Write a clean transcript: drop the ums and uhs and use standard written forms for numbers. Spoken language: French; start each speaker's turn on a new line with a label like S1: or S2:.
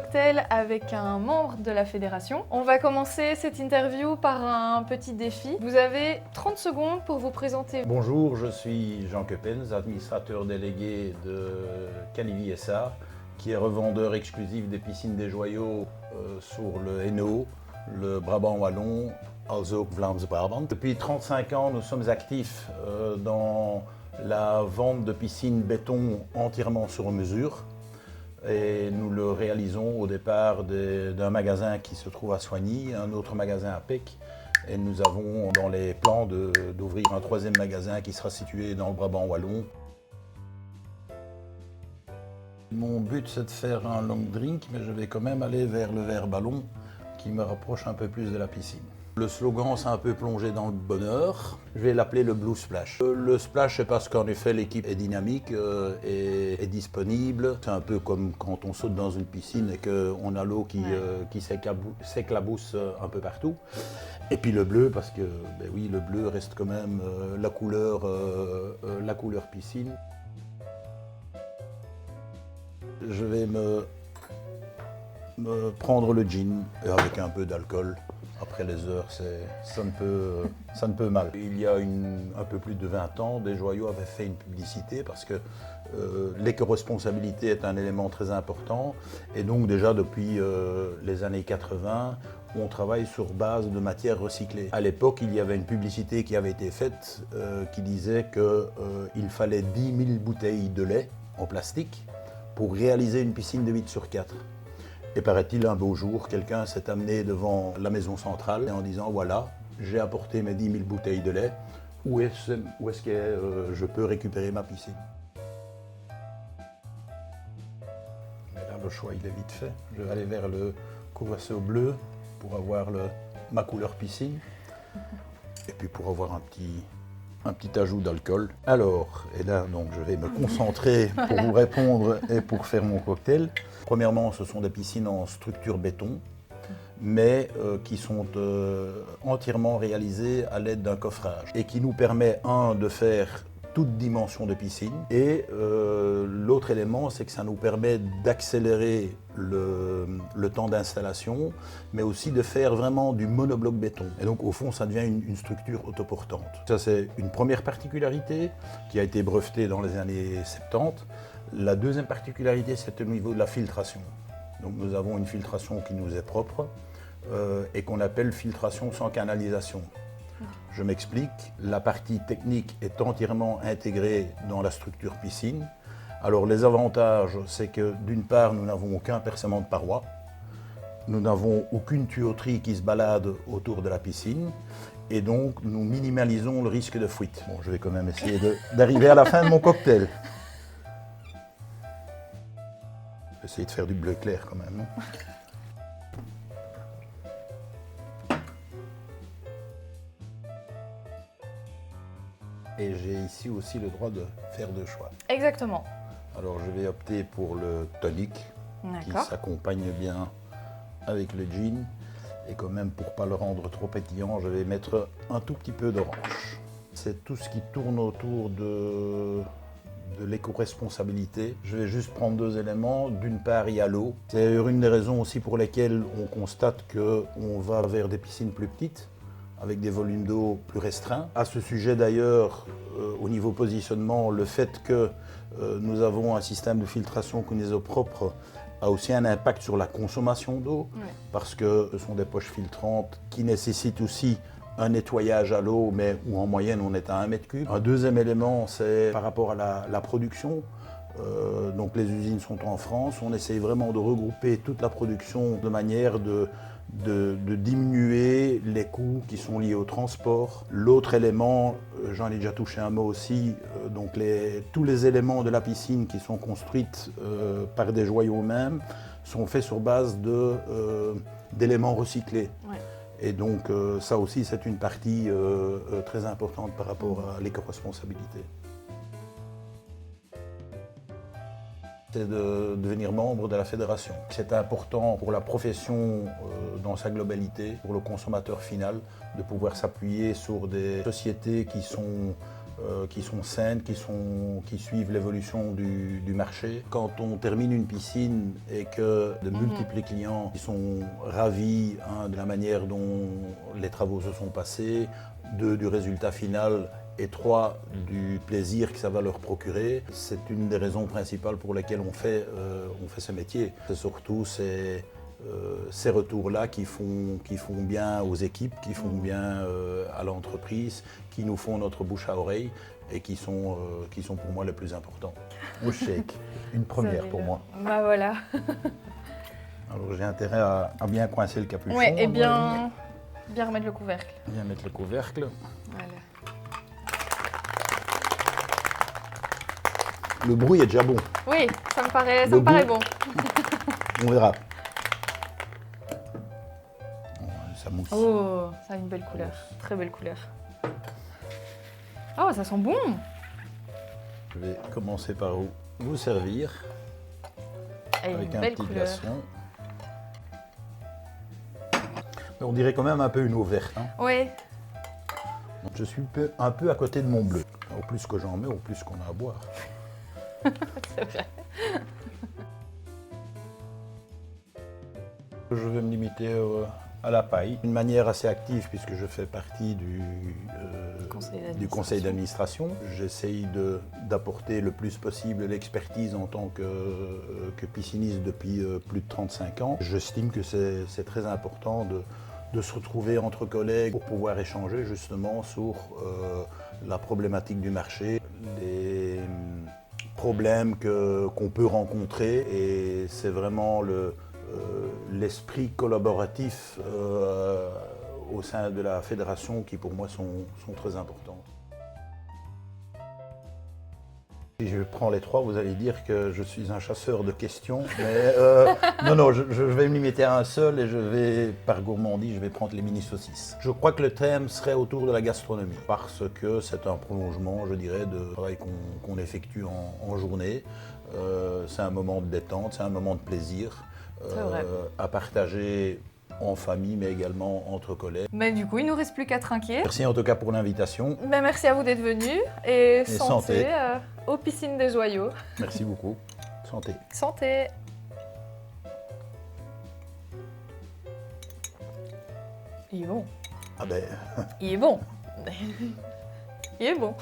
S1: cocktail avec un membre de la fédération. On va commencer cette interview par un petit défi. Vous avez 30 secondes pour vous présenter.
S2: Bonjour, je suis Jean Keppens, administrateur délégué de Calivi SA, qui est revendeur exclusif des piscines des Joyaux sur le Hainaut, le Brabant Wallon, also ook Vlaams-Brabant. Depuis 35 ans, nous sommes actifs dans la vente de piscines béton entièrement sur mesure. Et nous le réalisons au départ d'un magasin qui se trouve à Soigny, un autre magasin à Pec. Et nous avons dans les plans d'ouvrir un troisième magasin qui sera situé dans le Brabant Wallon. Mon but, c'est de faire un long drink, mais je vais quand même aller vers le verre ballon qui me rapproche un peu plus de la piscine. Le slogan, c'est un peu plongé dans le bonheur. Je vais l'appeler le Blue Splash. Le splash, c'est parce qu'en effet, l'équipe est dynamique et est disponible. C'est un peu comme quand on saute dans une piscine et qu'on a l'eau qui s'éclabousse un peu partout. Et puis le bleu, parce que ben oui, le bleu reste quand même la couleur piscine. Je vais me prendre le gin avec un peu d'alcool. Après les heures, ça ne peut mal. Il y a un peu plus de 20 ans, des Joyaux avaient fait une publicité parce que l'éco-responsabilité est un élément très important. Et donc déjà depuis les années 80, on travaille sur base de matières recyclées. À l'époque, il y avait une publicité qui avait été faite qui disait qu'il fallait 10 000 bouteilles de lait en plastique pour réaliser une piscine de 8 sur 4. Et paraît-il, un beau jour, quelqu'un s'est amené devant la maison centrale en disant « Voilà, j'ai apporté mes 10 000 bouteilles de lait, où est-ce que je peux récupérer ma piscine ?» Mais là, le choix, il est vite fait. Je vais aller vers le Curaçao bleu pour avoir ma couleur piscine et puis pour avoir un petit ajout d'alcool. Alors, et là, donc, je vais me concentrer pour vous répondre et pour faire mon cocktail. Premièrement, ce sont des piscines en structure béton, mais qui sont entièrement réalisées à l'aide d'un coffrage et qui nous permet, de faire toute dimension de piscine et l'autre élément, c'est que ça nous permet d'accélérer le temps d'installation, mais aussi de faire vraiment du monobloc béton. Et donc au fond, ça devient une structure autoportante. Ça, c'est une première particularité qui a été brevetée dans les années 70. La deuxième particularité, c'est au niveau de la filtration. Donc nous avons une filtration qui nous est propre et qu'on appelle filtration sans canalisation. Je m'explique, la partie technique est entièrement intégrée dans la structure piscine. Alors les avantages, c'est que d'une part, nous n'avons aucun percement de paroi, nous n'avons aucune tuyauterie qui se balade autour de la piscine, et donc nous minimalisons le risque de fuite. Bon, je vais quand même essayer d'arriver à la fin de mon cocktail. Je vais essayer de faire du bleu clair quand même. Et j'ai ici aussi le droit de faire deux choix.
S1: Exactement.
S2: Alors je vais opter pour le tonic, qui s'accompagne bien avec le gin. Et quand même, pour ne pas le rendre trop pétillant, je vais mettre un tout petit peu d'orange. C'est tout ce qui tourne autour de l'éco-responsabilité. Je vais juste prendre deux éléments. D'une part, il y a l'eau. C'est une des raisons aussi pour lesquelles on constate qu'on va vers des piscines plus petites, avec des volumes d'eau plus restreints. À ce sujet d'ailleurs, au niveau positionnement, le fait que nous avons un système de filtration qui nous est propre a aussi un impact sur la consommation d'eau, parce que ce sont des poches filtrantes qui nécessitent aussi un nettoyage à l'eau, mais où en moyenne on est à 1 mètre cube. Un deuxième élément, c'est par rapport à la production. Donc les usines sont en France, on essaye vraiment de regrouper toute la production de manière de diminuer les coûts qui sont liés au transport. L'autre élément, j'en ai déjà touché un mot aussi, donc tous les éléments de la piscine qui sont construites par des Joyaux eux-mêmes sont faits sur base d'éléments recyclés. Ouais. Et donc ça aussi, c'est une partie très importante par rapport à l'éco-responsabilité. C'est de devenir membre de la fédération. C'est important pour la profession dans sa globalité, pour le consommateur final, de pouvoir s'appuyer sur des sociétés qui sont qui sont saines, qui suivent l'évolution du marché. Quand on termine une piscine et que de multiples clients qui sont ravis de la manière dont les travaux se sont passés, du résultat final, et 3, du plaisir que ça va leur procurer, c'est une des raisons principales pour lesquelles on fait ce métier. C'est surtout ces retours-là qui font bien aux équipes, qui font bien à l'entreprise, qui nous font notre bouche à oreille et qui sont pour moi les plus importants. Au shake, une première pour moi.
S1: Bah voilà.
S2: Alors j'ai intérêt à bien coincer le capuchon.
S1: Ouais, et bien remettre le couvercle.
S2: Bien mettre le couvercle.
S1: Voilà.
S2: Le bruit est déjà bon.
S1: Oui, ça me paraît bon.
S2: On verra. Ça mousse.
S1: Oh, ça a une belle couleur. Très belle couleur. Oh, ça sent bon.
S2: Je vais commencer par vous servir avec
S1: une
S2: un
S1: belle
S2: petit
S1: couleur.
S2: glaçon. Mais on dirait quand même un peu une eau verte. Hein.
S1: Oui.
S2: Donc je suis un peu à côté de mon bleu. Au plus que j'en mets, au plus qu'on a à boire.
S1: C'est vrai.
S2: Je vais me limiter à la paille, d'une manière assez active puisque je fais partie du conseil d'administration. J'essaye d'apporter le plus possible l'expertise en tant que pisciniste depuis plus de 35 ans. J'estime que c'est très important de se retrouver entre collègues pour pouvoir échanger justement sur la problématique du marché, les problèmes qu'on peut rencontrer, et c'est vraiment l'esprit collaboratif au sein de la fédération qui pour moi sont très importants. Si je prends les trois, vous allez dire que je suis un chasseur de questions, mais non, je vais me limiter à un seul et je vais, par gourmandise, je vais prendre les mini saucisses. Je crois que le thème serait autour de la gastronomie, parce que c'est un prolongement, je dirais, de travail qu'on effectue en journée. C'est un moment de détente, c'est un moment de plaisir à partager en famille, mais également entre collègues.
S1: Mais du coup, il ne nous reste plus qu'à trinquer.
S2: Merci en tout cas pour l'invitation.
S1: Ben, merci à vous d'être venus et
S2: santé.
S1: Aux piscines des joyaux.
S2: Merci beaucoup. Santé.
S1: Santé. Il est bon.
S2: Ah ben...
S1: Il est bon. Il est bon.